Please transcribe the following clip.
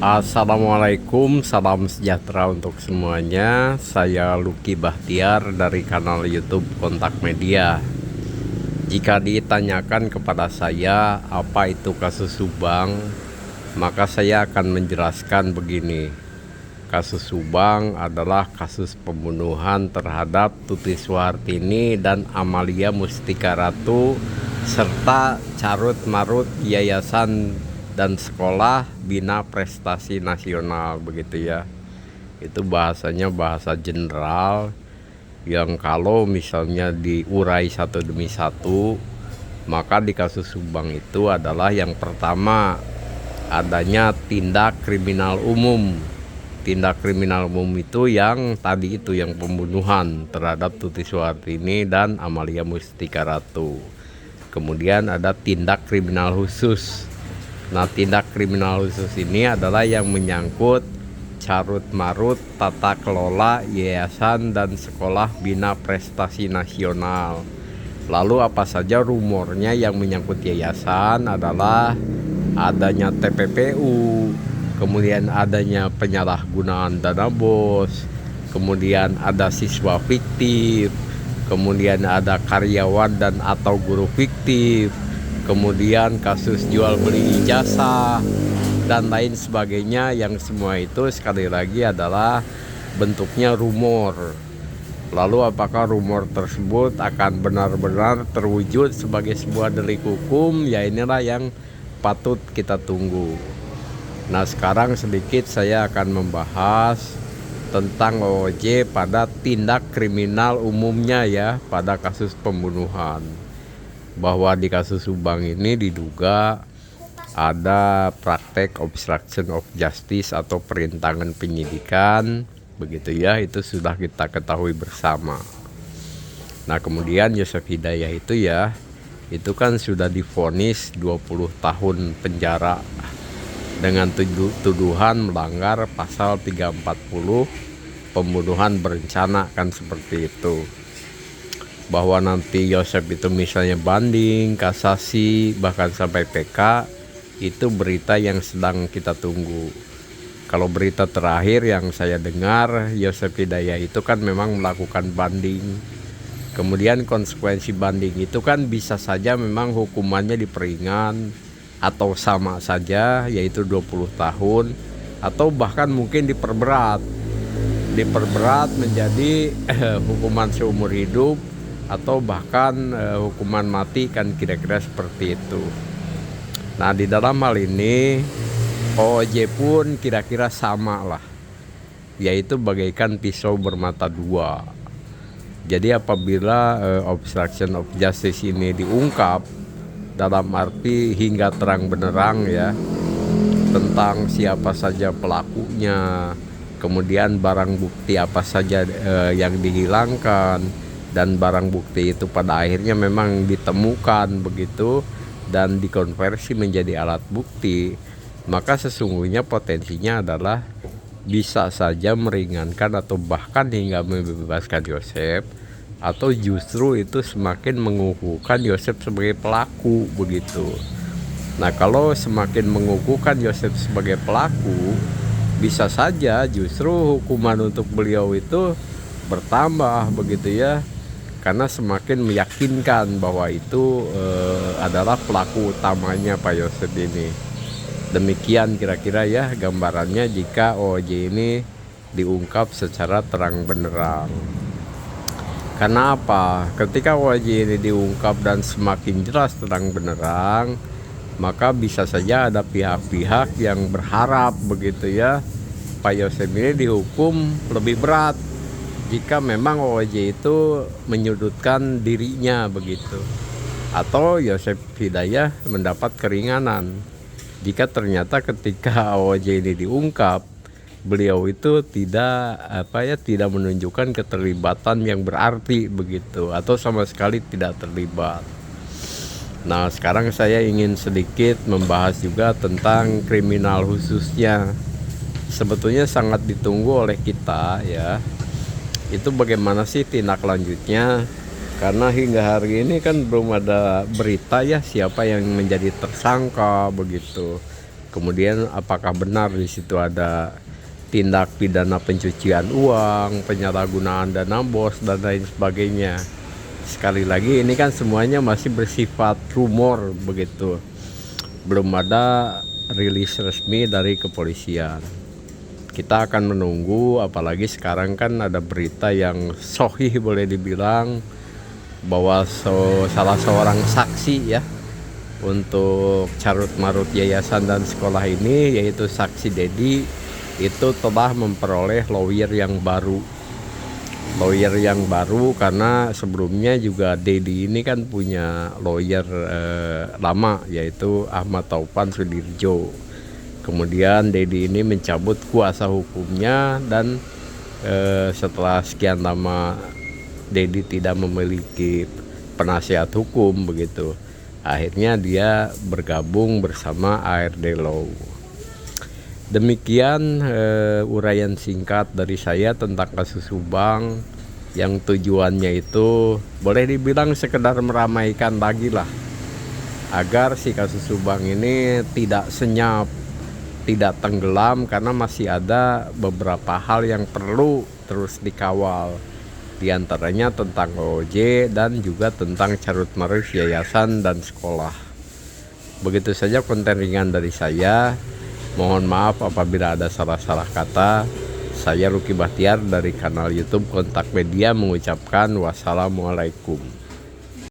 Assalamualaikum, salam sejahtera untuk semuanya. Saya Lucky Bahtiar dari kanal YouTube Kontak Media. Jika ditanyakan kepada saya apa itu kasus Subang, maka saya akan menjelaskan begini. Kasus Subang adalah kasus pembunuhan terhadap Tuti Suhartini dan Amalia Mustika Ratu serta carut marut yayasan dan sekolah bina prestasi nasional, begitu ya. Itu bahasanya bahasa general yang kalau misalnya diurai satu demi satu, maka di kasus Subang itu adalah yang pertama adanya tindak kriminal umum. Tindak kriminal umum itu yang tadi itu, yang pembunuhan terhadap Tuti Suhartini dan Amalia Mustika Ratu. Kemudian ada tindak kriminal khusus. Nah, tindak kriminal khusus ini adalah yang menyangkut carut marut tata kelola yayasan dan sekolah bina prestasi nasional. Lalu apa saja rumornya yang menyangkut yayasan adalah adanya TPPU, kemudian adanya penyalahgunaan dana BOS, kemudian ada siswa fiktif, kemudian ada karyawan dan atau guru fiktif, kemudian kasus jual beli ijazah dan lain sebagainya, yang semua itu sekali lagi adalah bentuknya rumor. Lalu apakah rumor tersebut akan benar-benar terwujud sebagai sebuah delik hukum? Ya, inilah yang patut kita tunggu. Nah, sekarang sedikit saya akan membahas tentang OOJ pada tindak kriminal umumnya ya, pada kasus pembunuhan. Bahwa di kasus Subang ini diduga ada praktek obstruction of justice atau perintangan penyidikan, begitu ya, itu sudah kita ketahui bersama. Nah, kemudian Yosef Hidayah itu ya, itu kan sudah divonis 20 tahun penjara dengan tuduhan melanggar pasal 340 pembunuhan berencana, kan seperti itu. Bahwa nanti Yosef itu misalnya banding, kasasi, bahkan sampai PK, itu berita yang sedang kita tunggu. Kalau berita terakhir yang saya dengar, Yosef Hidayah itu kan memang melakukan banding. Kemudian konsekuensi banding itu kan bisa saja memang hukumannya diperingan atau sama saja, yaitu 20 tahun, atau bahkan mungkin diperberat menjadi hukuman seumur hidup, atau bahkan hukuman mati, kan kira-kira seperti itu. Nah, di dalam hal ini OOJ pun kira-kira sama lah, yaitu bagaikan pisau bermata dua. Jadi apabila obstruction of justice ini diungkap, dalam arti hingga terang benerang ya, tentang siapa saja pelakunya, kemudian barang bukti apa saja yang dihilangkan, dan barang bukti itu pada akhirnya memang ditemukan begitu dan dikonversi menjadi alat bukti, maka sesungguhnya potensinya adalah bisa saja meringankan atau bahkan hingga membebaskan Yosef, atau justru itu semakin mengukuhkan Yosef sebagai pelaku begitu. Nah, kalau semakin mengukuhkan Yosef sebagai pelaku, bisa saja justru hukuman untuk beliau itu bertambah begitu ya, karena semakin meyakinkan bahwa itu adalah pelaku utamanya Pak Yosef ini. Demikian kira-kira ya gambarannya jika OOJ ini diungkap secara terang benderang. Karena apa? Ketika OOJ ini diungkap dan semakin jelas terang benderang, maka bisa saja ada pihak-pihak yang berharap begitu ya, Pak Yosef ini dihukum lebih berat jika memang OOJ itu menyudutkan dirinya begitu, atau Yosef Hidayah mendapat keringanan jika ternyata ketika OOJ ini diungkap beliau itu tidak menunjukkan keterlibatan yang berarti begitu, atau sama sekali tidak terlibat. Nah, sekarang saya ingin sedikit membahas juga tentang kriminal khususnya. Sebetulnya sangat ditunggu oleh kita ya, itu bagaimana sih tindak lanjutnya, karena hingga hari ini kan belum ada berita ya siapa yang menjadi tersangka begitu. Kemudian apakah benar di situ ada tindak pidana pencucian uang, penyalahgunaan dana BOS dan lain sebagainya. Sekali lagi ini kan semuanya masih bersifat rumor begitu. Belum ada rilis resmi dari kepolisian. Kita akan menunggu, apalagi sekarang kan ada berita yang sahih boleh dibilang bahwa salah seorang saksi ya untuk carut marut yayasan dan sekolah ini, yaitu saksi Dedi, itu telah memperoleh lawyer yang baru karena sebelumnya juga Dedi ini kan punya lawyer lama, yaitu Ahmad Taufan Sudirjo. Kemudian Dedi ini mencabut kuasa hukumnya dan setelah sekian lama Dedi tidak memiliki penasihat hukum begitu, akhirnya dia bergabung bersama ARD Law. Demikian uraian singkat dari saya tentang kasus Subang, yang tujuannya itu boleh dibilang sekedar meramaikan lagi lah, agar si kasus Subang ini tidak senyap, tidak tenggelam, karena masih ada beberapa hal yang perlu terus dikawal, diantaranya tentang OJ dan juga tentang carut marut yayasan dan sekolah. Begitu saja konten ringan dari saya. Mohon maaf apabila ada salah-salah kata. Saya Lucky Bahtiar dari kanal YouTube Kontak Media mengucapkan wassalamualaikum.